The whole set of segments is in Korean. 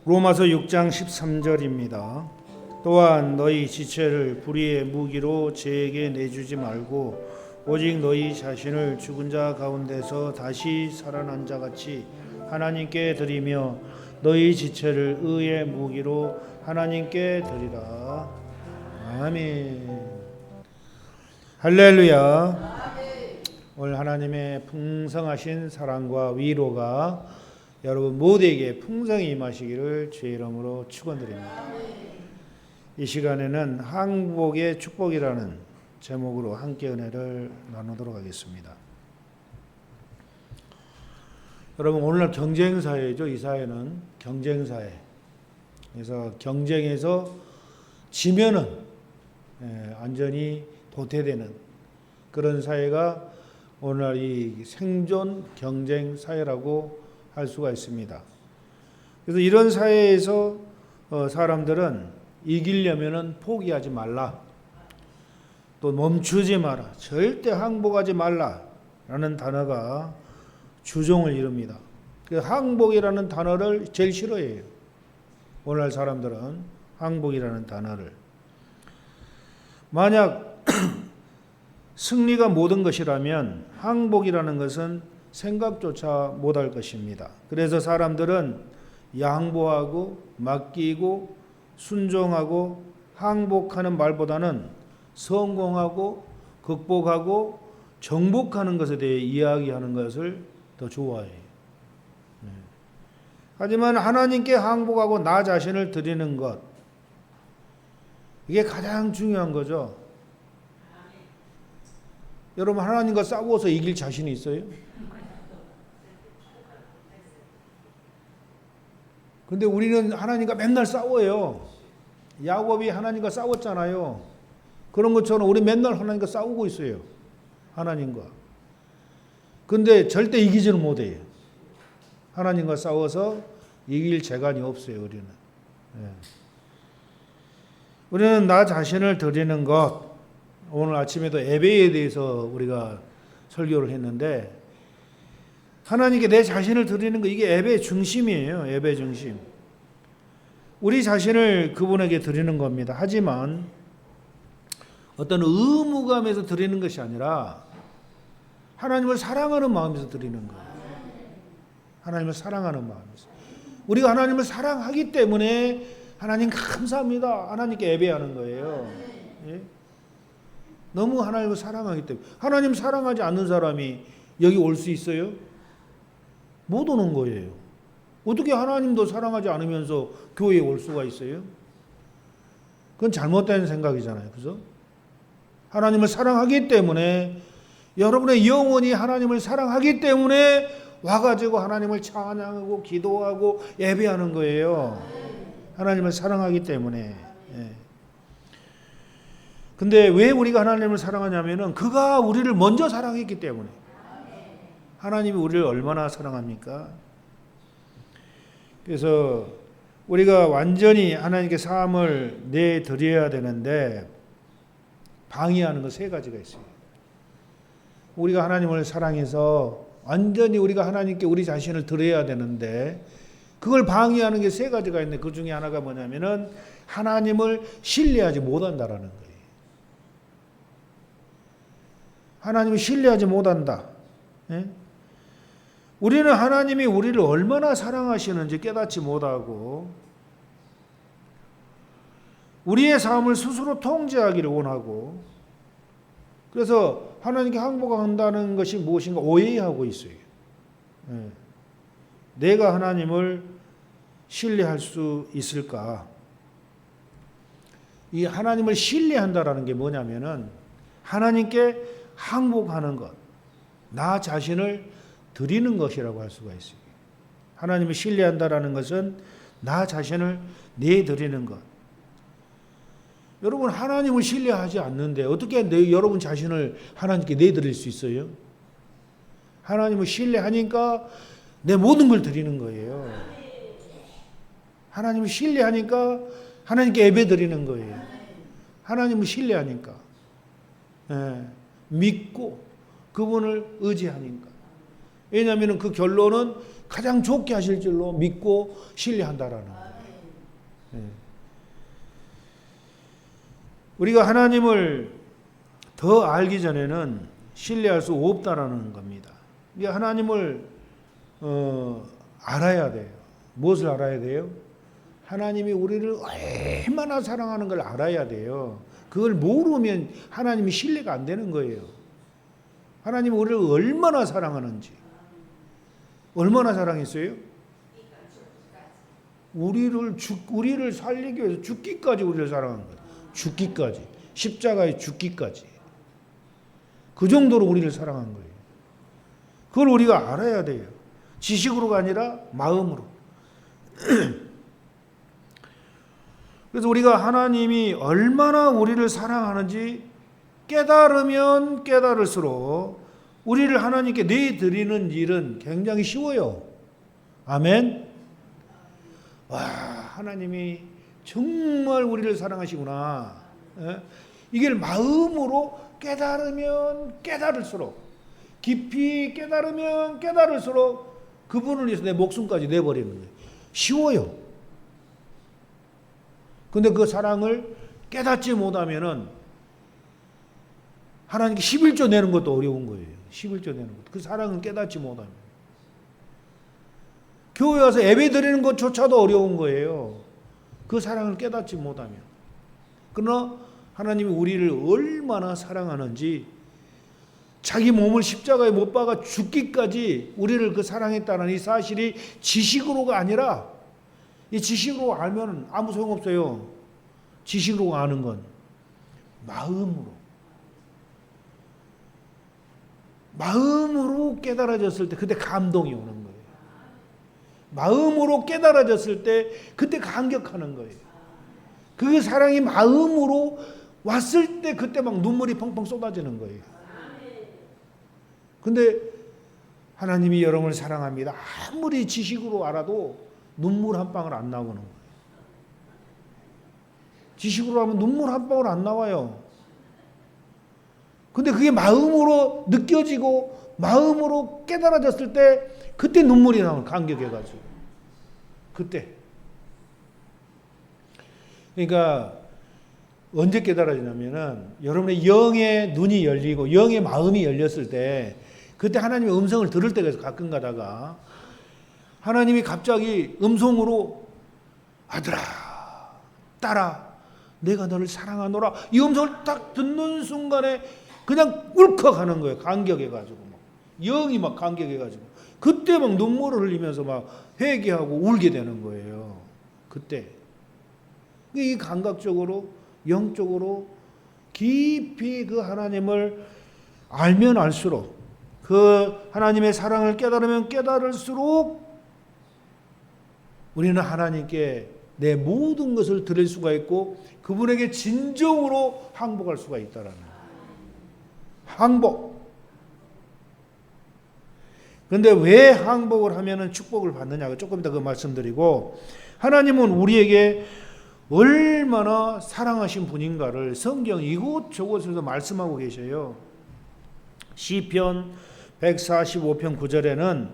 로마서 6장 13절입니다. 또한 너희 지체를 불의의 무기로 죄에게 내주지 말고 오직 너희 자신을 죽은 자 가운데서 다시 살아난 자 같이 하나님께 드리며 너희 지체를 의의 무기로 하나님께 드리라. 아멘. 할렐루야. 오늘 하나님의 풍성하신 사랑과 위로가 여러분 모두에게 풍성히 임하시기를 주의 이름으로 축원드립니다. 이 시간에는 항복의 축복이라는 제목으로 함께 은혜를 나누도록 하겠습니다. 여러분 오늘날 경쟁사회죠. 이 사회는 경쟁사회. 그래서 경쟁에서 지면은 완전히 도태되는 그런 사회가 오늘날 이 생존 경쟁 사회라고 할 수가 있습니다. 그래서 이런 사회에서 사람들은 이기려면은 포기하지 말라. 또 멈추지 마라. 절대 항복하지 말라라는 단어가 주종을 이룹니다. 그 항복이라는 단어를 제일 싫어해요. 오늘날 사람들은 항복이라는 단어를. 만약 승리가 모든 것이라면 항복이라는 것은 생각조차 못할 것입니다. 그래서 사람들은 양보하고 맡기고 순종하고 항복하는 말보다는 성공하고 극복하고 정복하는 것에 대해 이야기하는 것을 더 좋아해요. 하지만 하나님께 항복하고 나 자신을 드리는 것, 이게 가장 중요한 거죠. 여러분 하나님과 싸워서 이길 자신이 있어요? 근데 우리는 하나님과 맨날 싸워요. 야곱이 하나님과 싸웠잖아요. 그런 것처럼 우리 맨날 하나님과 싸우고 있어요. 하나님과. 근데 절대 이기지는 못해요. 하나님과 싸워서 이길 재간이 없어요. 우리는. 우리는 나 자신을 드리는 것. 오늘 아침에도 예배에 대해서 우리가 설교를 했는데 하나님께 내 자신을 드리는 거 이게 예배의 중심이에요. 예배 중심. 우리 자신을 그분에게 드리는 겁니다. 하지만 어떤 의무감에서 드리는 것이 아니라 하나님을 사랑하는 마음에서 드리는 거예요. 하나님을 사랑하는 마음에서. 우리가 하나님을 사랑하기 때문에 하나님 감사합니다. 하나님께 예배하는 거예요. 예? 너무 하나님을 사랑하기 때문에. 하나님 사랑하지 않는 사람이 여기 올 수 있어요? 못 오는 거예요. 어떻게 하나님도 사랑하지 않으면서 교회에 올 수가 있어요? 그건 잘못된 생각이잖아요. 그죠? 하나님을 사랑하기 때문에 여러분의 영혼이 하나님을 사랑하기 때문에 와가지고 하나님을 찬양하고 기도하고 예배하는 거예요. 하나님을 사랑하기 때문에. 근데 왜 우리가 하나님을 사랑하냐면은 그가 우리를 먼저 사랑했기 때문에. 하나님이 우리를 얼마나 사랑합니까? 그래서 우리가 완전히 하나님께 삶을 내드려야 되는데 방해하는 거 세 가지가 있어요. 우리가 하나님을 사랑해서 완전히 우리가 하나님께 우리 자신을 드려야 되는데 그걸 방해하는 게 세 가지가 있는데 그 중에 하나가 뭐냐면은 하나님을 신뢰하지 못한다라는 거예요. 하나님을 신뢰하지 못한다. 예? 우리는 하나님이 우리를 얼마나 사랑하시는지 깨닫지 못하고 우리의 삶을 스스로 통제하기를 원하고 그래서 하나님께 항복한다는 것이 무엇인가 오해하고 있어요. 내가 하나님을 신뢰할 수 있을까? 이 하나님을 신뢰한다라는 게 뭐냐면은 하나님께 항복하는 것, 나 자신을 드리는 것이라고 할 수가 있어요. 하나님을 신뢰한다라는 것은 나 자신을 내드리는 것. 여러분 하나님을 신뢰하지 않는데 어떻게 여러분 자신을 하나님께 내드릴 수 있어요? 하나님을 신뢰하니까 내 모든 걸 드리는 거예요. 하나님을 신뢰하니까 하나님께 예배 드리는 거예요. 하나님을 신뢰하니까. 믿고 그분을 의지하니까. 왜냐하면 그 결론은 가장 좋게 하실 줄로 믿고 신뢰한다라는 거예요. 우리가 하나님을 더 알기 전에는 신뢰할 수 없다라는 겁니다. 하나님을 알아야 돼요. 무엇을 알아야 돼요? 하나님이 우리를 얼마나 사랑하는 걸 알아야 돼요. 그걸 모르면 하나님이 신뢰가 안 되는 거예요. 하나님이 우리를 얼마나 사랑하는지. 얼마나 사랑했어요? 우리를 살리기 위해서 죽기까지 우리를 사랑한 거예요. 죽기까지. 십자가에 죽기까지. 그 정도로 우리를 사랑한 거예요. 그걸 우리가 알아야 돼요. 지식으로가 아니라 마음으로. 그래서 우리가 하나님이 얼마나 우리를 사랑하는지 깨달으면 깨달을수록 우리를 하나님께 내드리는 일은 굉장히 쉬워요. 아멘. 와, 하나님이 정말 우리를 사랑하시구나. 이걸 마음으로 깨달으면 깨달을수록, 깊이 깨달으면 깨달을수록 그분을 위해서 내 목숨까지 내버리는 거예요. 쉬워요. 근데 그 사랑을 깨닫지 못하면은 하나님께 11조 내는 것도 어려운 거예요. 11조 내는 것. 그 사랑을 깨닫지 못하면. 교회 와서 예배 드리는 것조차도 어려운 거예요. 그 사랑을 깨닫지 못하면. 그러나 하나님이 우리를 얼마나 사랑하는지 자기 몸을 십자가에 못 박아 죽기까지 우리를 그 사랑했다는 이 사실이 지식으로가 아니라, 이 지식으로 알면 아무 소용없어요. 지식으로 아는 건 마음으로 깨달아졌을 때 그때 감동이 오는 거예요. 마음으로 깨달아졌을 때 그때 감격하는 거예요. 그 사랑이 마음으로 왔을 때 그때 막 눈물이 펑펑 쏟아지는 거예요. 근데 하나님이 여러분을 사랑합니다. 아무리 지식으로 알아도 눈물 한 방울 안 나오는 거예요. 지식으로 하면 눈물 한 방울 안 나와요. 근데 그게 마음으로 느껴지고 마음으로 깨달아졌을 때 그때 눈물이 나오는, 감격해가지고. 그때. 그러니까 언제 깨달아지냐면은 여러분의 영의 눈이 열리고 영의 마음이 열렸을 때 그때 하나님의 음성을 들을 때가 있어요. 가끔 가다가 하나님이 갑자기 음성으로 아들아, 딸아, 내가 너를 사랑하노라. 이 음성을 딱 듣는 순간에 그냥 울컥하는 거예요. 감격해가지고 막. 영이 막 감격해가지고 그때 막 눈물을 흘리면서 막 회개하고 울게 되는 거예요. 그때 이 감각적으로 영적으로 깊이 그 하나님을 알면 알수록, 그 하나님의 사랑을 깨달으면 깨달을수록 우리는 하나님께 내 모든 것을 드릴 수가 있고 그분에게 진정으로 항복할 수가 있다라는 거예요. 항복. 그런데 왜 항복을 하면은 축복을 받느냐고 조금 더 그 말씀드리고, 하나님은 우리에게 얼마나 사랑하신 분인가를 성경 이곳저곳에서 말씀하고 계셔요. 시편 145편 9절에는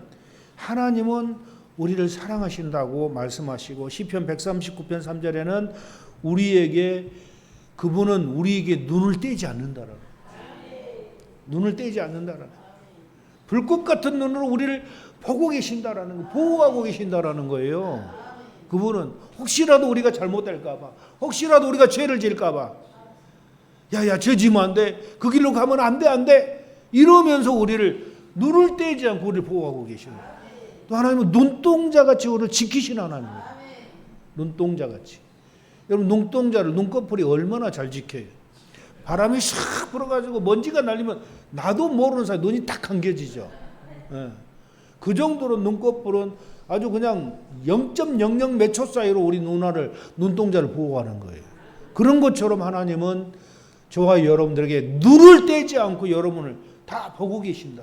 하나님은 우리를 사랑하신다고 말씀하시고, 시편 139편 3절에는 그분은 우리에게 눈을 떼지 않는다라는, 눈을 떼지 않는다라는, 불꽃 같은 눈으로 우리를 보고 계신다라는 거, 보호하고 계신다라는 거예요. 그분은 혹시라도 우리가 잘못될까봐, 혹시라도 우리가 죄를 지을까봐, 야야 죄 지면 안 돼, 그 길로 가면 안 돼 이러면서 우리를 눈을 떼지 않고 우리를 보호하고 계셔요. 또 하나님은 눈동자같이 우리를 지키시는 하나님이에요. 눈동자같이. 여러분 눈동자를, 눈꺼풀이 얼마나 잘 지켜요. 바람이 샥 불어가지고 먼지가 날리면 나도 모르는 사이 눈이 딱 감겨지죠. 그 정도로 눈꺼풀은 아주 그냥 0.00 몇 초 사이로 우리 눈동자를 보호하는 거예요. 그런 것처럼 하나님은 저와 여러분들에게 눈을 떼지 않고 여러분을 다 보고 계신다.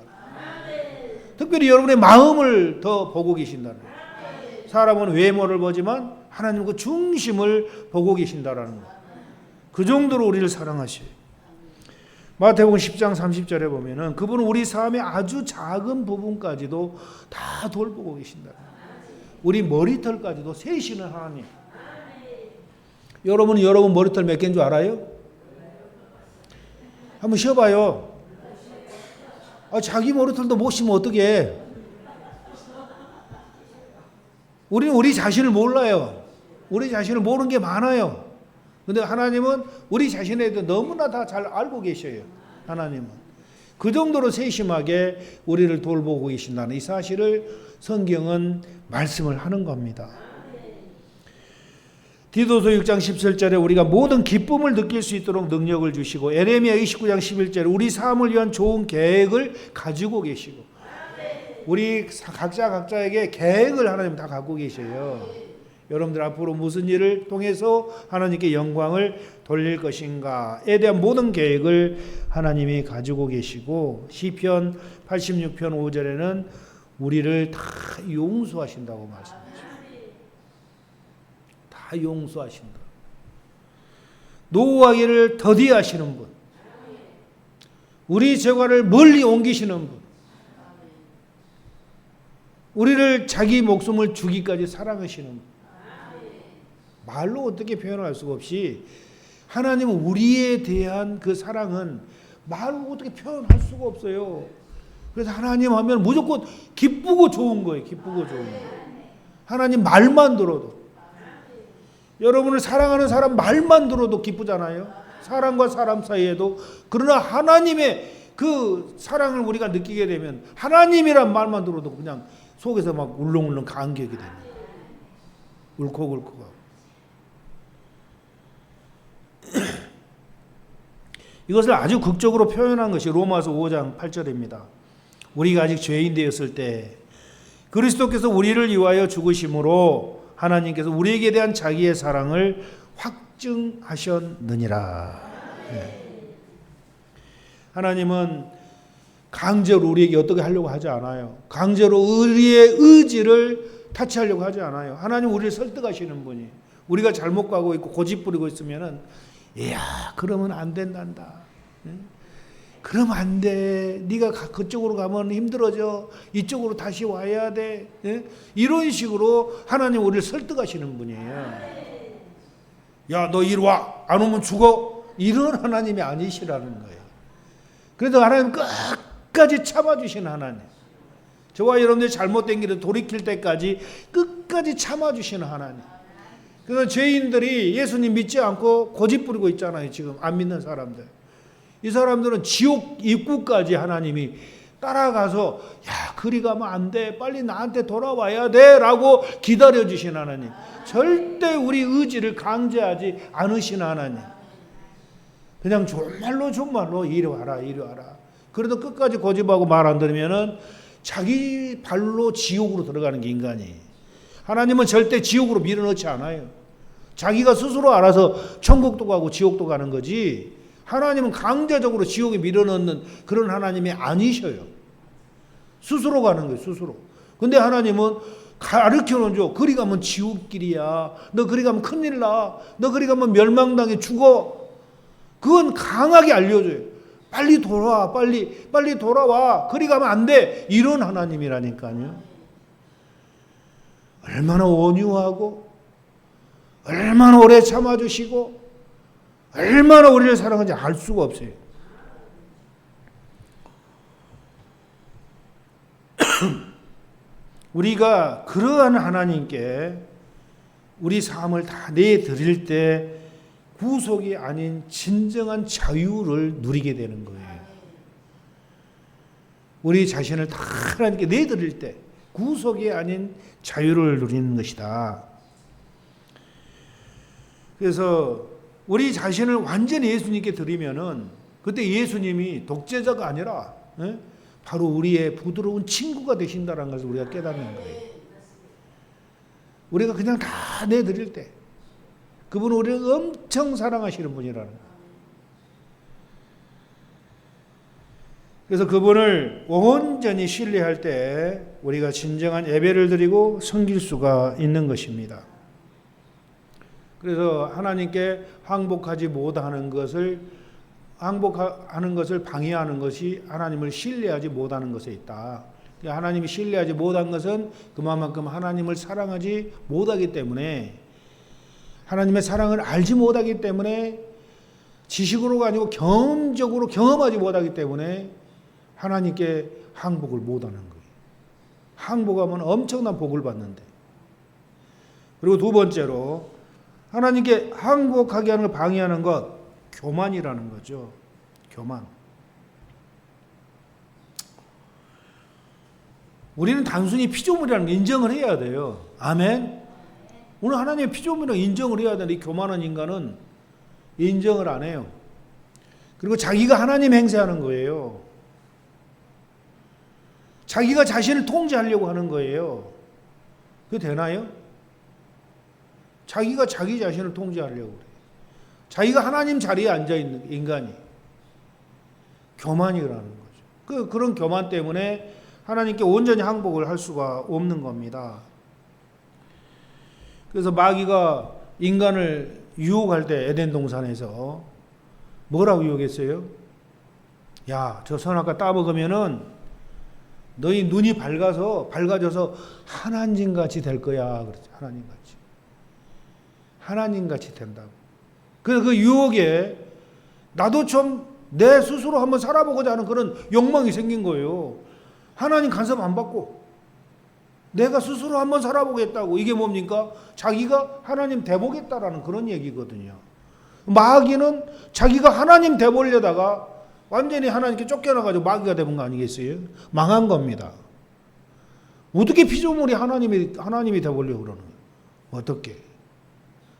특별히 여러분의 마음을 더 보고 계신다는 거예요. 사람은 외모를 보지만 하나님은 그 중심을 보고 계신다라는 거예요. 그 정도로 우리를 사랑하셔요. 마태복음 10장 30절에 보면은 그분은 우리 삶의 아주 작은 부분까지도 다 돌보고 계신다. 우리 머리털까지도 세시는 하나님. 여러분은 여러분 머리털 몇 개인 줄 알아요? 한번 쉬어봐요. 자기 머리털도 못 쉬면 어떡해. 우리는 우리 자신을 몰라요. 우리 자신을 모르는 게 많아요. 근데 하나님은 우리 자신에 대해 너무나 다 잘 알고 계셔요. 하나님은. 그 정도로 세심하게 우리를 돌보고 계신다는 이 사실을 성경은 말씀을 하는 겁니다. 디도서 6장 17절에 우리가 모든 기쁨을 느낄 수 있도록 능력을 주시고, 에레미야 29장 11절에 우리 삶을 위한 좋은 계획을 가지고 계시고, 우리 각자에게 계획을 하나님 다 갖고 계셔요. 여러분들 앞으로 무슨 일을 통해서 하나님께 영광을 돌릴 것인가에 대한 모든 계획을 하나님이 가지고 계시고, 시편 86편 5절에는 우리를 다 용서하신다고 말씀하십니다. 다 용서하신다. 노하기를 더디하시는 분, 우리 죄과를 멀리 옮기시는 분, 우리를 자기 목숨을 주기까지 사랑하시는 분. 말로 어떻게 표현할 수가 없이 하나님은 우리에 대한 그 사랑은 말로 어떻게 표현할 수가 없어요. 그래서 하나님 하면 무조건 기쁘고 좋은 거예요. 기쁘고 좋은 거예요. 하나님 말만 들어도, 여러분을 사랑하는 사람 말만 들어도 기쁘잖아요. 사람과 사람 사이에도. 그러나 하나님의 그 사랑을 우리가 느끼게 되면 하나님이란 말만 들어도 그냥 속에서 막 울렁울렁 감격이 됩니다. 울컥울컥하고. 이것을 아주 극적으로 표현한 것이 로마서 5장 8절입니다. 우리가 아직 죄인 되었을 때 그리스도께서 우리를 위하여 죽으심으로 하나님께서 우리에게 대한 자기의 사랑을 확증하셨느니라. 하나님은 강제로 우리에게 어떻게 하려고 하지 않아요. 강제로 우리의 의지를 타치하려고 하지 않아요. 하나님 우리를 설득하시는 분이, 우리가 잘못 가고 있고 고집 부리고 있으면은, 이야, 그러면 안 된단다. 그러면 안 돼. 네가 그쪽으로 가면 힘들어져. 이쪽으로 다시 와야 돼. 이런 식으로 하나님 우리를 설득하시는 분이에요. 야, 너 이리 와. 안 오면 죽어. 이런 하나님이 아니시라는 거예요. 그래도 하나님 끝까지 참아주시는 하나님. 저와 여러분들이 잘못된 길을 돌이킬 때까지 끝까지 참아주시는 하나님. 그래서 죄인들이 예수님 믿지 않고 고집 부리고 있잖아요. 지금 안 믿는 사람들. 이 사람들은 지옥 입구까지 하나님이 따라가서, 야, 그리 가면 안 돼. 빨리 나한테 돌아와야 돼. 라고 기다려주신 하나님. 절대 우리 의지를 강제하지 않으신 하나님. 그냥 존말로 이리 와라, 이리 와라. 그래도 끝까지 고집하고 말 안 들으면은 자기 발로 지옥으로 들어가는 게 인간이. 하나님은 절대 지옥으로 밀어넣지 않아요. 자기가 스스로 알아서 천국도 가고 지옥도 가는 거지, 하나님은 강제적으로 지옥에 밀어넣는 그런 하나님이 아니셔요. 스스로 가는 거예요. 스스로. 근데 하나님은 가르쳐놓은 줘. 그리 가면 지옥길이야. 너 그리 가면 큰일 나. 너 그리 가면 멸망당해 죽어. 그건 강하게 알려줘요. 빨리 돌아와. 빨리 돌아와. 그리 가면 안 돼. 이런 하나님이라니까요. 얼마나 온유하고, 얼마나 오래 참아주시고, 얼마나 우리를 사랑하는지 알 수가 없어요. 우리가 그러한 하나님께 우리 삶을 다 내드릴 때 구속이 아닌 진정한 자유를 누리게 되는 거예요. 우리 자신을 다 하나님께 내드릴 때 구속이 아닌 자유를 누리는 것이다. 그래서 우리 자신을 완전히 예수님께 드리면은 그때 예수님이 독재자가 아니라 바로 우리의 부드러운 친구가 되신다는 것을 우리가 깨닫는 거예요. 우리가 그냥 다 내드릴 때 그분은 우리를 엄청 사랑하시는 분이라는 거예요. 그래서 그분을 온전히 신뢰할 때 우리가 진정한 예배를 드리고 섬길 수가 있는 것입니다. 그래서 하나님께 항복하지 못하는 것을 방해하는 것이 하나님을 신뢰하지 못하는 것에 있다. 하나님이 신뢰하지 못한 것은 그만큼 하나님을 사랑하지 못하기 때문에 하나님의 사랑을 알지 못하기 때문에, 지식으로가 아니고 경험적으로 경험하지 못하기 때문에 하나님께 항복을 못하는 거예요. 항복하면 엄청난 복을 받는데. 그리고 두 번째로 하나님께 항복하게 하는 걸 방해하는 것, 교만이라는 거죠. 교만. 우리는 단순히 피조물이라는 걸 인정을 해야 돼요. 아멘. 오늘 하나님의 피조물이라고 인정을 해야 되는데, 이 교만한 인간은 인정을 안 해요. 그리고 자기가 하나님 행세하는 거예요. 자기가 자신을 통제하려고 하는 거예요. 그게 되나요? 자기가 자기 자신을 통제하려고 그래요. 자기가 하나님 자리에 앉아있는 인간이 교만이라는 거죠. 그런 교만 때문에 하나님께 온전히 항복을 할 수가 없는 겁니다. 그래서 마귀가 인간을 유혹할 때 에덴 동산에서 뭐라고 유혹했어요? 야, 저 선악과 따먹으면은 너희 눈이 밝아져서 하나님같이 될 거야. 그랬죠. 하나님같이. 하나님같이 된다고. 그래서 그 유혹에 나도 좀 내 스스로 한번 살아보고자 하는 그런 욕망이 생긴 거예요. 하나님 간섭 안 받고 내가 스스로 한번 살아보겠다고. 이게 뭡니까? 자기가 하나님 돼보겠다라는 그런 얘기거든요. 마귀는 자기가 하나님 돼보려다가 완전히 하나님께 쫓겨나가지고 마귀가 되는 거 아니겠어요? 망한 겁니다. 어떻게 피조물이 하나님이 돼보려고 그러는 거예요? 어떻게?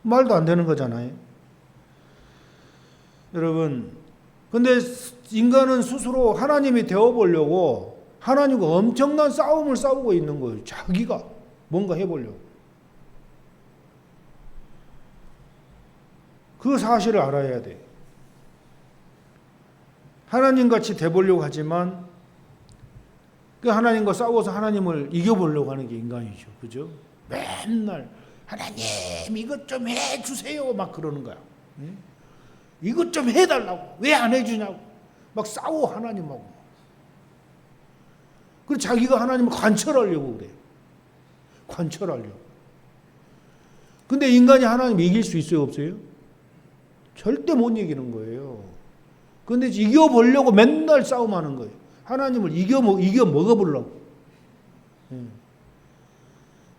말도 안 되는 거잖아요. 여러분, 근데 인간은 스스로 하나님이 되어보려고 하나님과 엄청난 싸움을 싸우고 있는 거예요. 자기가 뭔가 해보려고. 그 사실을 알아야 돼. 하나님같이 돼보려고 하지만 그 하나님과 싸워서 하나님을 이겨보려고 하는 게 인간이죠. 그죠? 맨날 하나님 이것 좀 해주세요 막 그러는 거야. 이것 좀 해달라고. 왜 안 해주냐고. 막 싸워 하나님하고. 그리고 자기가 하나님을 관철하려고 그래. 관철하려고. 근데 인간이 하나님을 이길 수 있어요? 없어요? 절대 못 이기는 거예요. 근데 이겨보려고 맨날 싸움하는 거예요. 하나님을 이겨 먹어보려고.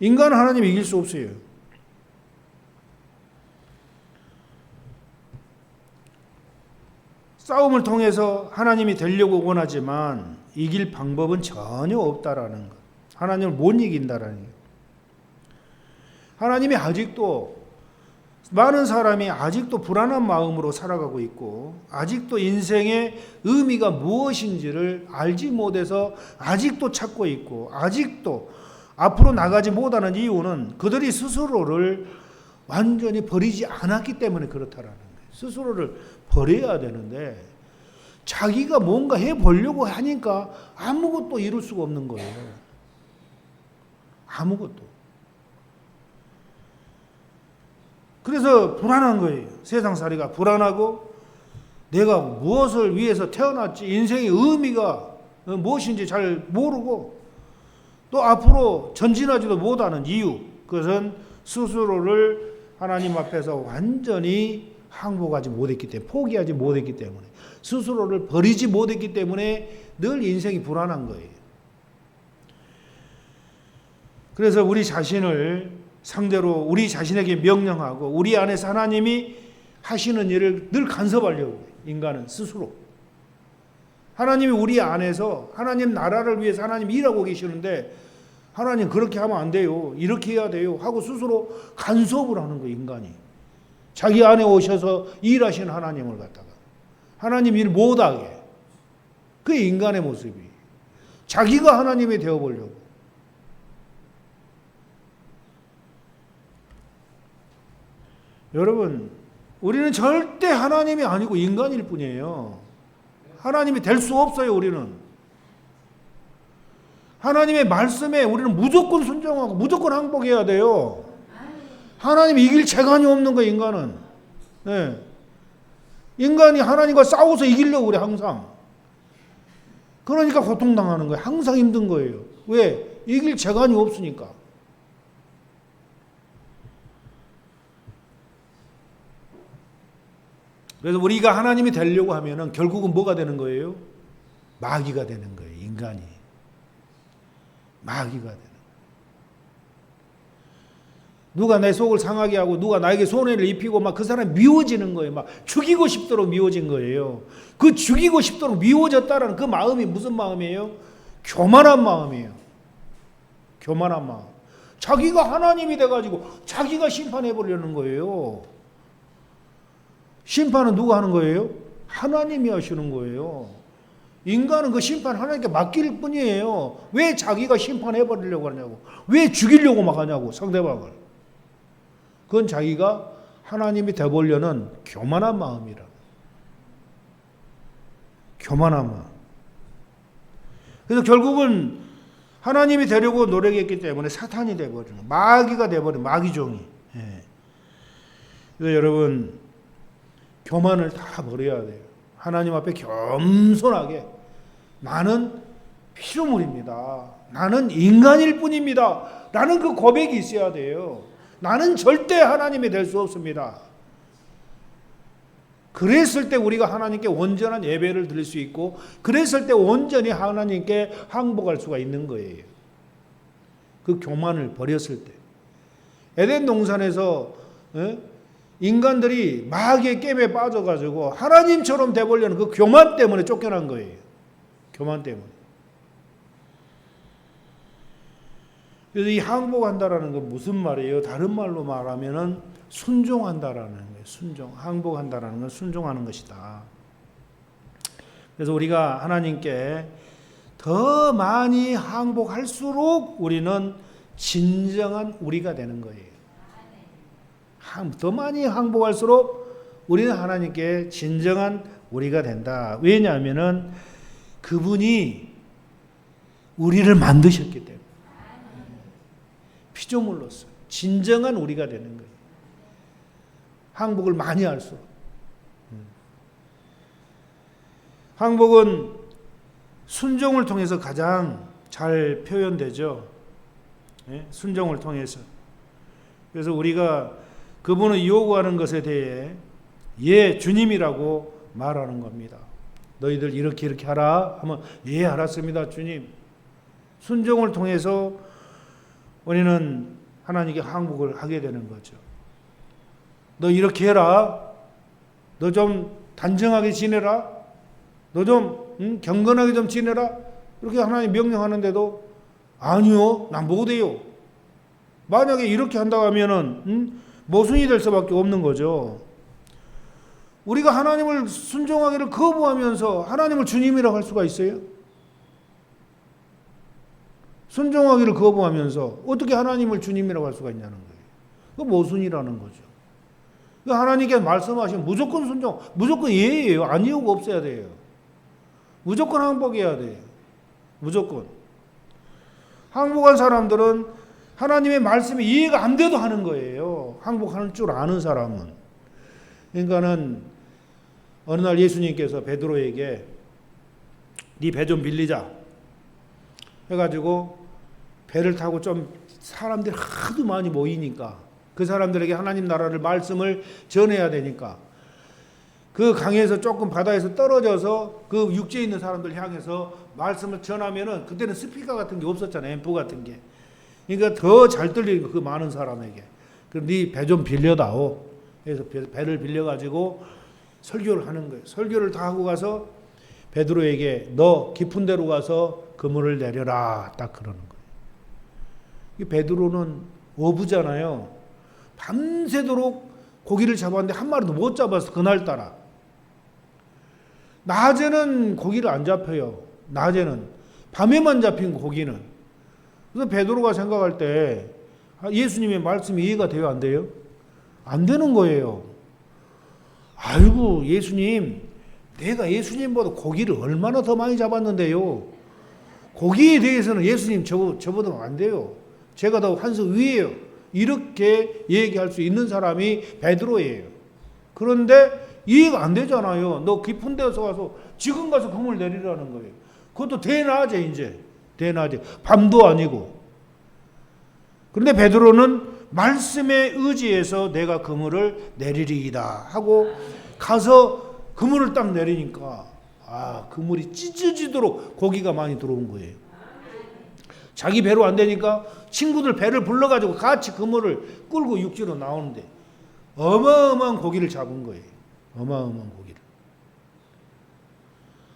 인간은 하나님을 이길 수 없어요. 싸움을 통해서 하나님이 되려고 원하지만 이길 방법은 전혀 없다라는 것. 하나님을 못 이긴다라는 것. 하나님이 아직도 많은 사람이 아직도 불안한 마음으로 살아가고 있고 아직도 인생의 의미가 무엇인지를 알지 못해서 아직도 찾고 있고 아직도 앞으로 나가지 못하는 이유는 그들이 스스로를 완전히 버리지 않았기 때문에 그렇다라는 거예요. 스스로를 버려야 되는데 자기가 뭔가 해보려고 하니까 아무것도 이룰 수가 없는 거예요. 아무것도. 그래서 불안한 거예요. 세상살이가 불안하고 내가 무엇을 위해서 태어났지, 인생의 의미가 무엇인지 잘 모르고 또 앞으로 전진하지도 못하는 이유, 그것은 스스로를 하나님 앞에서 완전히 항복하지 못했기 때문에, 포기하지 못했기 때문에, 스스로를 버리지 못했기 때문에 늘 인생이 불안한 거예요. 그래서 우리 자신을 상대로 우리 자신에게 명령하고 우리 안에서 하나님이 하시는 일을 늘 간섭하려고 해요. 인간은 스스로. 하나님이 우리 안에서 하나님 나라를 위해서 하나님 일하고 계시는데 하나님 그렇게 하면 안 돼요. 이렇게 해야 돼요. 하고 스스로 간섭을 하는 거예요. 인간이. 자기 안에 오셔서 일하시는 하나님을 갖다가 하나님 일 못하게. 그게 인간의 모습이에요. 자기가 하나님이 되어보려고. 여러분, 우리는 절대 하나님이 아니고 인간일 뿐이에요. 하나님이 될 수 없어요. 우리는 하나님의 말씀에 우리는 무조건 순종하고 무조건 항복해야 돼요. 하나님이 이길 재간이 없는 거예요. 인간은. 네. 인간이 하나님과 싸워서 이기려고 그래. 항상. 그러니까 고통당하는 거예요. 항상 힘든 거예요. 왜? 이길 재간이 없으니까. 그래서 우리가 하나님이 되려고 하면은 결국은 뭐가 되는 거예요? 마귀가 되는 거예요. 인간이. 마귀가 되는 거예요. 누가 내 속을 상하게 하고 누가 나에게 손해를 입히고 막 그 사람이 미워지는 거예요. 막 죽이고 싶도록 미워진 거예요. 그 죽이고 싶도록 미워졌다라는 그 마음이 무슨 마음이에요? 교만한 마음이에요. 교만한 마음. 자기가 하나님이 돼가지고 자기가 심판해버리려는 거예요. 심판은 누가 하는 거예요? 하나님이 하시는 거예요. 인간은 그 심판 하나님께 맡길 뿐이에요. 왜 자기가 심판해버리려고 하냐고. 왜 죽이려고 막 하냐고 상대방을. 그건 자기가 하나님이 되보려는 교만한 마음이라. 교만한 마음. 그래서 결국은 하나님이 되려고 노력했기 때문에 사탄이 되어버리는 거예요. 마귀가 되어버린 마귀종이. 예. 그래서 여러분 교만을 다 버려야 돼요. 하나님 앞에 겸손하게 나는 피조물입니다. 나는 인간일 뿐입니다. 라는 그 고백이 있어야 돼요. 나는 절대 하나님이 될 수 없습니다. 그랬을 때 우리가 하나님께 온전한 예배를 드릴 수 있고 그랬을 때 온전히 하나님께 항복할 수가 있는 거예요. 그 교만을 버렸을 때. 에덴 동산에서 인간들이 마귀의 깸에 빠져가지고 하나님처럼 돼보려는 그 교만 때문에 쫓겨난 거예요. 교만 때문에. 그래서 이 항복한다라는 건 무슨 말이에요? 다른 말로 말하면은 순종한다라는 거예요. 순종. 항복한다라는 건 순종하는 것이다. 그래서 우리가 하나님께 더 많이 항복할수록 우리는 진정한 우리가 되는 거예요. 더 많이 항복할수록 우리는 하나님께 진정한 우리가 된다. 왜냐하면은 그분이 우리를 만드셨기 때문에. 피조물로서 진정한 우리가 되는 거예요. 항복을 많이 할수록. 항복은 순종을 통해서 가장 잘 표현되죠. 순종을 통해서. 그래서 우리가 그분을 요구하는 것에 대해 예 주님이라고 말하는 겁니다. 너희들 이렇게 하라 하면 예 알았습니다 주님. 순종을 통해서 우리는 하나님께 항복을 하게 되는 거죠. 너 이렇게 해라. 너 좀 단정하게 지내라. 너 좀 경건하게 좀 지내라. 이렇게 하나님 명령하는데도 아니요 난 못해요. 만약에 이렇게 한다고 하면은 모순이 될 수밖에 없는 거죠. 우리가 하나님을 순종하기를 거부하면서 하나님을 주님이라고 할 수가 있어요? 순종하기를 거부하면서 어떻게 하나님을 주님이라고 할 수가 있냐는 거예요. 그 모순이라는 거죠. 하나님께 말씀하시면 무조건 순종, 무조건 예예요. 아니오가 없어야 돼요. 무조건 항복해야 돼요. 무조건. 항복한 사람들은 하나님의 말씀이 이해가 안 돼도 하는 거예요. 항복하는 줄 아는 사람은. 그러니까는 어느 날 예수님께서 베드로에게 네 배 좀 빌리자 해가지고 배를 타고 좀 사람들이 하도 많이 모이니까 그 사람들에게 하나님 나라를 말씀을 전해야 되니까 그 강에서 조금 바다에서 떨어져서 그 육지에 있는 사람들 향해서 말씀을 전하면은 그때는 스피커 같은 게 없었잖아요. 앰프 같은 게. 그러니까 더 잘 들리는 거, 그 많은 사람에게. 그럼 네 배 좀 빌려다오. 그래서 배를 빌려가지고 설교를 하는 거예요. 설교를 다 하고 가서 베드로에게 너 깊은 데로 가서 그물을 내려라. 딱 그러는 거예요. 이 베드로는 어부잖아요. 밤새도록 고기를 잡았는데 한 마리도 못 잡아서 그날따라. 낮에는 고기를 안 잡혀요. 낮에는. 밤에만 잡힌 고기는. 그래서 베드로가 생각할 때 예수님의 말씀이 이해가 돼요? 안 돼요? 안 되는 거예요. 아이고 예수님, 내가 예수님보다 고기를 얼마나 더 많이 잡았는데요. 고기에 대해서는 예수님 저보다 안 돼요. 제가 더 한 수 위에요. 이렇게 얘기할 수 있는 사람이 베드로예요. 그런데 이해가 안 되잖아요. 너 깊은 데서 가서 지금 가서 그물 내리라는 거예요. 그것도 대낮에 이제. 대낮에. 밤도 아니고. 그런데 베드로는 말씀에 의지해서 내가 그물을 내리리이다 하고 가서 그물을 딱 내리니까 그물이 찢어지도록 고기가 많이 들어온 거예요. 자기 배로 안 되니까 친구들 배를 불러가지고 같이 그물을 끌고 육지로 나오는데 어마어마한 고기를 잡은 거예요. 어마어마한 고기를.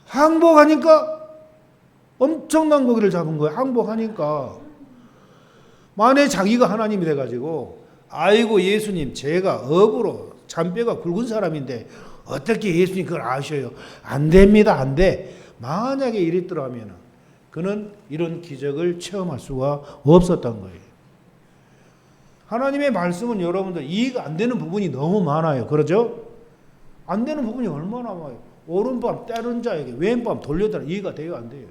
항복하니까 엄청난 고기를 잡은 거예요. 항복하니까. 만약에 자기가 하나님이 돼가지고 아이고 예수님 제가 업으로 잔뼈가 굵은 사람인데 어떻게 예수님 그걸 아셔요? 안 됩니다. 안 돼. 만약에 이랬더라면 그는 이런 기적을 체험할 수가 없었던 거예요. 하나님의 말씀은 여러분들 이해가 안 되는 부분이 너무 많아요. 그러죠? 안 되는 부분이 얼마나 많아요. 오른밤 때른 자에게 왼밤 돌려달라. 이해가 돼요? 안 돼요?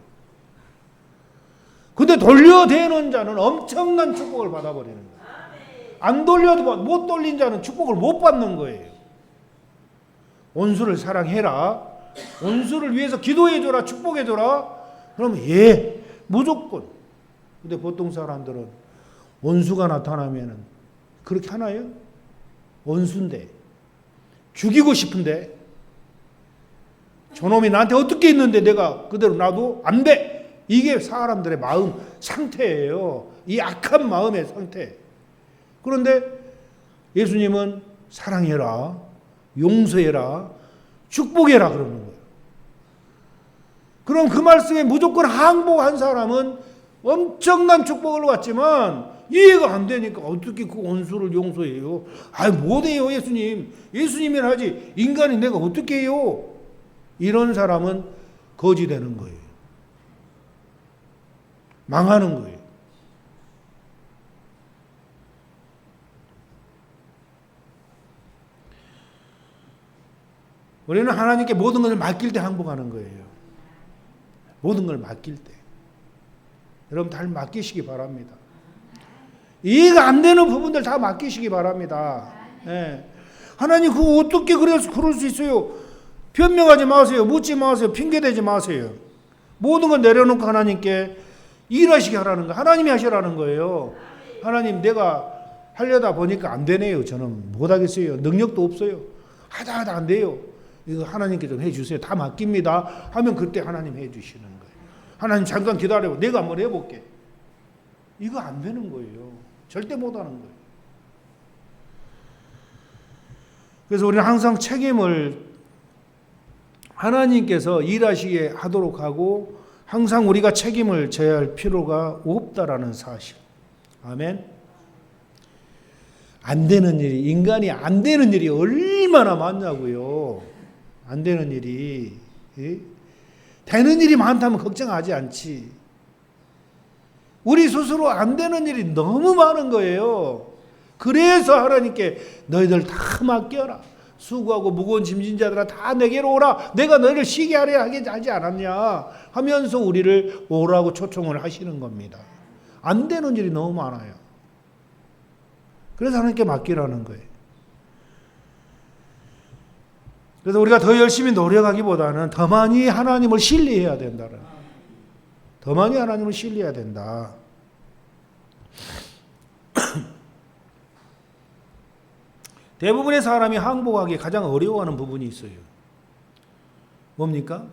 근데 돌려대는 자는 엄청난 축복을 받아버리는 거예요. 안 돌려도 못 돌린 자는 축복을 못 받는 거예요. 원수를 사랑해라. 원수를 위해서 기도해줘라. 축복해줘라. 그러면 무조건. 근데 보통 사람들은 원수가 나타나면 그렇게 하나요? 원수인데 죽이고 싶은데 저놈이 나한테 어떻게 했는데 내가 그대로 놔도 안 돼. 이게 사람들의 마음 상태예요. 이 악한 마음의 상태. 그런데 예수님은 사랑해라, 용서해라, 축복해라 그러는 거예요. 그럼 그 말씀에 무조건 항복한 사람은 엄청난 축복을 받지만 이해가 안 되니까 어떻게 그 원수를 용서해요? 못해요 예수님. 예수님이라 하지 인간이 내가 어떻게 해요? 이런 사람은 거지 되는 거예요. 망하는 거예요. 우리는 하나님께 모든 것을 맡길 때 항복하는 거예요. 모든 걸 맡길 때. 여러분 다 맡기시기 바랍니다. 이해가 안 되는 부분들 다 맡기시기 바랍니다. 예. 하나님 그거 어떻게 그럴 수 있어요? 변명하지 마세요. 묻지 마세요. 핑계대지 마세요. 모든 걸 내려놓고 하나님께 일하시게 하라는 거. 하나님이 하시라는 거예요. 하나님 내가 하려다 보니까 안 되네요. 저는 못하겠어요. 능력도 없어요. 하다 안 돼요. 이거 하나님께 좀 해주세요. 다 맡깁니다. 하면 그때 하나님 해주시는 거예요. 하나님 잠깐 기다려. 내가 한번 해볼게. 이거 안 되는 거예요. 절대 못하는 거예요. 그래서 우리는 항상 책임을 하나님께서 일하시게 하도록 하고 항상 우리가 책임을 져야 할 필요가 없다라는 사실. 아멘. 안 되는 일이, 인간이 안 되는 일이 얼마나 많냐고요. 안 되는 일이. 되는 일이 많다면 걱정하지 않지. 우리 스스로 안 되는 일이 너무 많은 거예요. 그래서 하나님께 너희들 다 맡겨라. 수고하고 무거운 짐진 자들아 다 내게로 오라. 내가 너희를 쉬게 하려 하지 않았냐 하면서 우리를 오라고 초청을 하시는 겁니다. 안 되는 일이 너무 많아요. 그래서 하나님께 맡기라는 거예요. 그래서 우리가 더 열심히 노력하기보다는 더 많이 하나님을 신뢰해야 된다는. 더 많이 하나님을 신뢰해야 된다. 대부분의 사람이 항복하기에 가장 어려워하는 부분이 있어요. 뭡니까?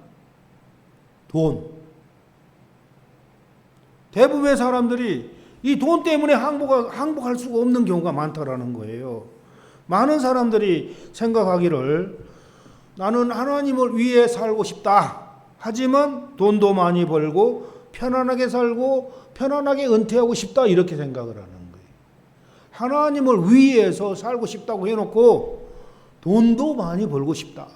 돈. 대부분의 사람들이 이 돈 때문에 항복할 수가 없는 경우가 많다라는 거예요. 많은 사람들이 생각하기를 나는 하나님을 위해 살고 싶다. 하지만 돈도 많이 벌고 편안하게 살고 편안하게 은퇴하고 싶다. 이렇게 생각을 하는 거예요. 하나님을 위해서 살고 싶다고 해놓고 돈도 많이 벌고 싶다.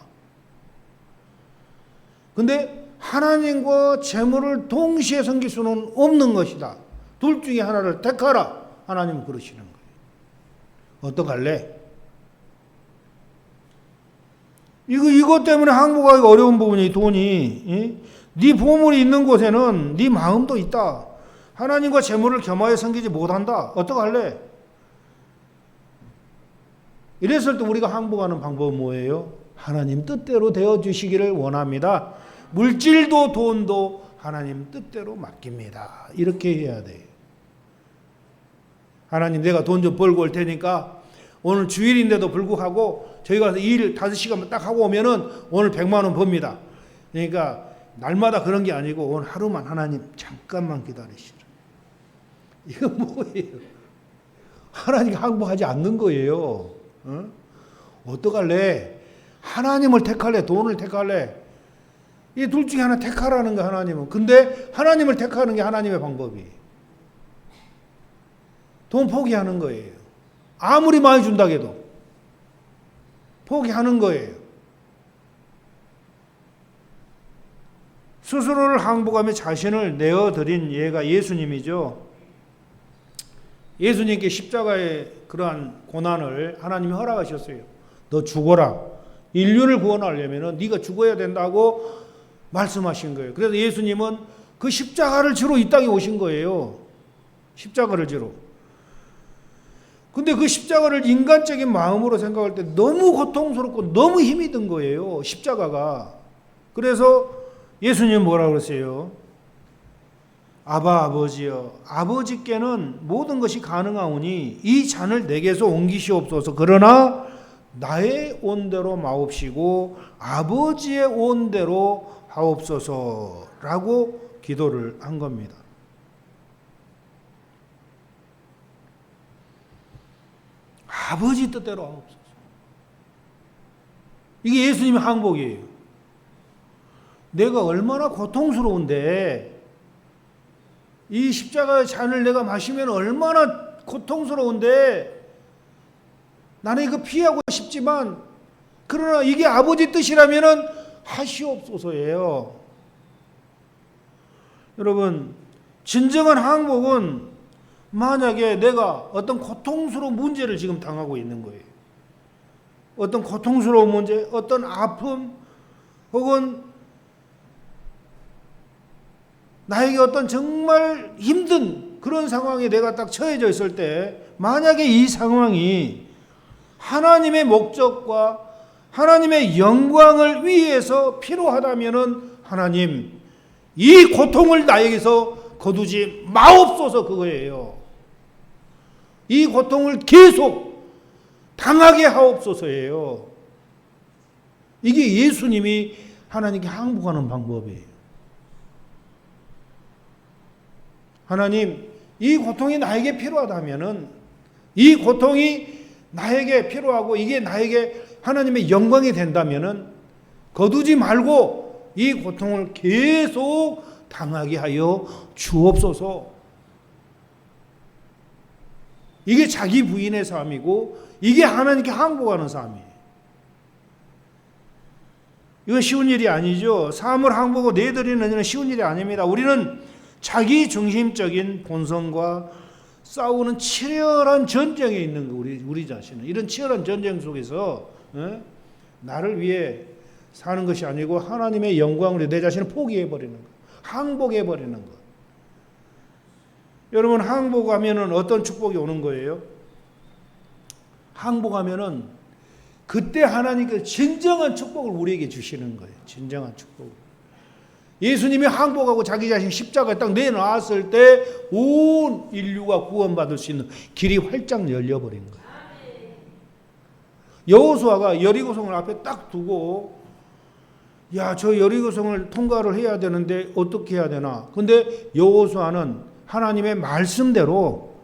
근데 하나님과 재물을 동시에 섬길 수는 없는 것이다. 둘 중에 하나를 택하라. 하나님은 그러시는 거예요. 어떡할래? 이것 때문에 항복하기가 어려운 부분이 돈이. 네 보물이 있는 곳에는 네 마음도 있다. 하나님과 재물을 겸하여 섬기지 못한다. 어떡할래? 이랬을 때 우리가 항복하는 방법은 뭐예요? 하나님 뜻대로 되어주시기를 원합니다. 물질도 돈도 하나님 뜻대로 맡깁니다. 이렇게 해야 돼요. 하나님 내가 돈 좀 벌고 올 테니까 오늘 주일인데도 불구하고 저희 가서 일 5시간만 딱 하고 오면은 오늘 100만 원 법니다. 그러니까 날마다 그런 게 아니고 오늘 하루만 하나님 잠깐만 기다리시라. 이거 뭐예요? 하나님께 항복하지 않는 거예요. 어떡할래? 하나님을 택할래? 돈을 택할래? 이 둘 중에 하나 택하라는 거 하나님은. 근데 하나님을 택하는 게 하나님의 방법이에요. 돈 포기하는 거예요. 아무리 많이 준다 해도 포기하는 거예요. 스스로를 항복하며 자신을 내어드린 예가 예수님이죠. 예수님께 십자가의 그러한 고난을 하나님이 허락하셨어요. 너 죽어라. 인류를 구원하려면 네가 죽어야 된다고 말씀하신 거예요. 그래서 예수님은 그 십자가를 지러 이 땅에 오신 거예요. 십자가를 지러. 근데 그 십자가를 인간적인 마음으로 생각할 때 너무 고통스럽고 너무 힘이 든 거예요. 십자가가. 그래서 예수님 뭐라고 그랬어요? 아바 아버지여, 아버지께는 모든 것이 가능하오니 이 잔을 내게서 옮기시옵소서. 그러나 나의 온대로 마옵시고 아버지의 온대로 하옵소서라고 기도를 한 겁니다. 아버지 뜻대로 하옵소서. 이게 예수님의 항복이에요. 내가 얼마나 고통스러운데 이 십자가의 잔을 내가 마시면 얼마나 고통스러운데 나는 이거 피하고 싶지만 그러나 이게 아버지 뜻이라면 하시옵소서예요. 여러분, 진정한 항복은 만약에 내가 어떤 고통스러운 문제를 지금 당하고 있는 거예요. 어떤 고통스러운 문제, 어떤 아픔, 혹은 나에게 어떤 정말 힘든 그런 상황에 내가 딱 처해져 있을 때 만약에 이 상황이 하나님의 목적과 하나님의 영광을 위해서 필요하다면은 하나님 이 고통을 나에게서 거두지 마옵소서 그거예요. 이 고통을 계속 당하게 하옵소서예요. 이게 예수님이 하나님께 항복하는 방법이에요. 하나님, 이 고통이 나에게 필요하다면은 이 고통이 나에게 필요하고 이게 나에게 하나님의 영광이 된다면은 거두지 말고 이 고통을 계속 당하게 하여 주옵소서. 이게 자기 부인의 삶이고 이게 하나님께 항복하는 삶이에요. 이거 쉬운 일이 아니죠. 삶을 항복하고 내드리는 일은 쉬운 일이 아닙니다. 우리는 자기 중심적인 본성과 싸우는 치열한 전쟁에 있는 거 우리 자신은 이런 치열한 전쟁 속에서 나를 위해 사는 것이 아니고 하나님의 영광으로 내 자신을 포기해 버리는 것, 항복해 버리는 것. 여러분 항복하면은 어떤 축복이 오는 거예요? 항복하면은 그때 하나님께서 진정한 축복을 우리에게 주시는 거예요. 진정한 축복. 예수님이 항복하고 자기 자신 십자가에 딱 내놓았을 때 온 인류가 구원받을 수 있는 길이 활짝 열려버린 거예요. 여호수아가 여리고성을 앞에 딱 두고 야, 저 여리고성을 통과를 해야 되는데 어떻게 해야 되나? 근데 여호수아는 하나님의 말씀대로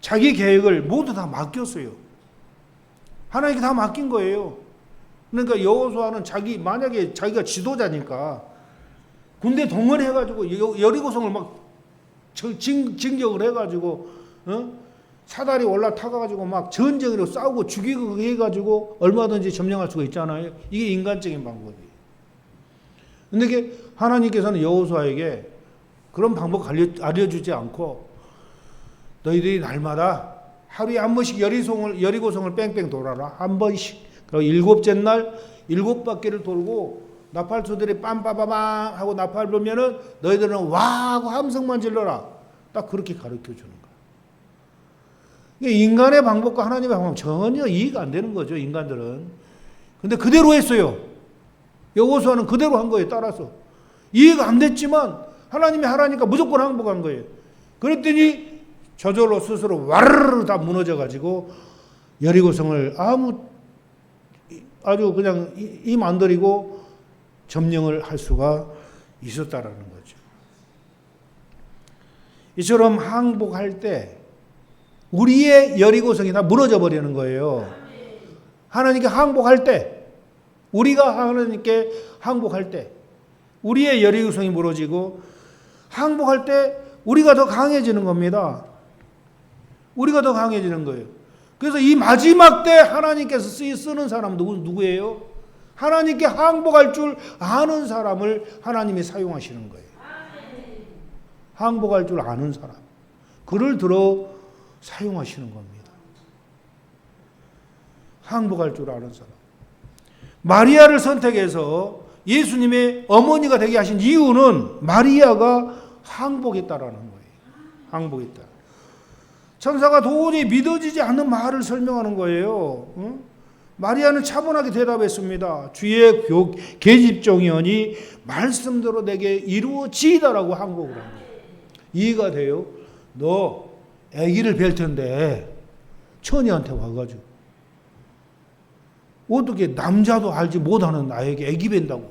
자기 계획을 모두 다 맡겼어요. 하나님께 다 맡긴 거예요. 그러니까 여호수아는 만약에 자기가 지도자니까 군대 동원해가지고 여리고성을 막 진격을 해가지고 사다리 올라타가지고 막 전쟁으로 싸우고 죽이고 해가지고 얼마든지 점령할 수가 있잖아요. 이게 인간적인 방법이에요. 근데 하나님께서는 여호수아에게 그런 방법 알려주지 않고 너희들이 날마다 하루에 한 번씩 여리고성을 뺑뺑 돌아라. 한 번씩. 그리고 7째 날 7바퀴를 돌고 나팔수들이 빰빠바방 하고 나팔 불면은 너희들은 와 하고 함성만 질러라. 딱 그렇게 가르쳐 주는 거야. 인간의 방법과 하나님의 방법 전혀 이해가 안 되는 거죠. 인간들은. 근데 그대로 했어요. 여호수아는 그대로 한 거예요. 따라서. 이해가 안 됐지만 하나님이 하라니까 무조건 항복한 거예요. 그랬더니 저절로 스스로 와르르 다 무너져 가지고 여리고성을 아무 아주 그냥 입 안 들이고 점령을 할 수가 있었다라는 거죠. 이처럼 항복할 때 우리의 여리고성이 다 무너져 버리는 거예요. 하나님께 항복할 때, 우리가 하나님께 항복할 때 우리의 여리고성이 무너지고, 항복할 때 우리가 더 강해지는 겁니다. 우리가 더 강해지는 거예요. 그래서 이 마지막 때 하나님께서 쓰는 사람은 누구예요? 하나님께 항복할 줄 아는 사람을 하나님이 사용하시는 거예요. 항복할 줄 아는 사람, 그를 들어 사용하시는 겁니다. 항복할 줄 아는 사람. 마리아를 선택해서 예수님의 어머니가 되게 하신 이유는 마리아가 항복했다라는 거예요. 항복했다. 천사가 도저히 믿어지지 않는 말을 설명하는 거예요. 응? 마리아는 차분하게 대답했습니다. 주의 계집종이오니 말씀대로 내게 이루어지이다라고 항복을 합니다. 이해가 돼요? 너 아기를 뵐 텐데 처녀한테 와가지고 어떻게 남자도 알지 못하는 나에게 아기 뵌다고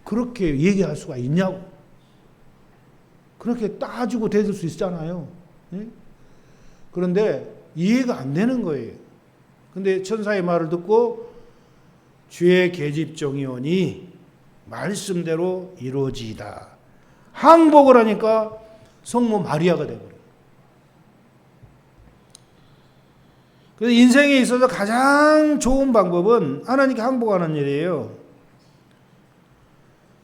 그렇게 얘기할 수가 있냐고. 그렇게 따지고 대들 수 있잖아요. 응? 그런데 이해가 안 되는 거예요. 근데 천사의 말을 듣고 주의 계집종이오니 말씀대로 이루어지이다. 항복을 하니까 성모 마리아가 되어버려요. 그래서 인생에 있어서 가장 좋은 방법은 하나님께 항복하는 일이에요.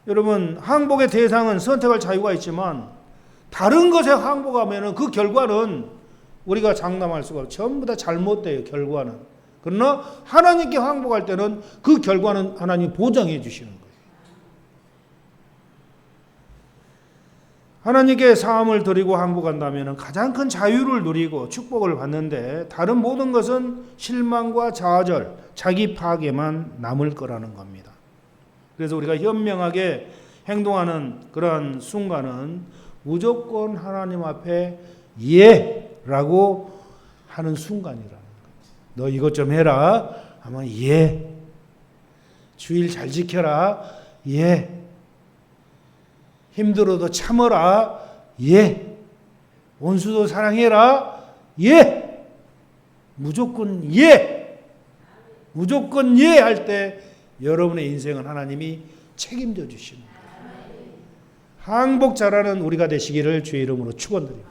여러분, 항복의 대상은 선택할 자유가 있지만 다른 것에 항복하면 그 결과는 우리가 장담할 수가 없어요. 전부 다 잘못돼요, 결과는. 그러나 하나님께 항복할 때는 그 결과는 하나님이 보장해 주시는 거예요. 하나님께 사함을 드리고 항복한다면 가장 큰 자유를 누리고 축복을 받는데 다른 모든 것은 실망과 좌절, 자기 파괴만 남을 거라는 겁니다. 그래서 우리가 현명하게 행동하는 그러한 순간은 무조건 하나님 앞에 예라고 하는 순간이라는 거예요. 너 이것 좀 해라 하면 예. 주일 잘 지켜라 예. 힘들어도 참어라 예. 원수도 사랑해라 예. 무조건 예. 무조건 예 할 때 여러분의 인생은 하나님이 책임져 주시는 거예요. 항복 잘하는 우리가 되시기를 주의 이름으로 축원드립니다.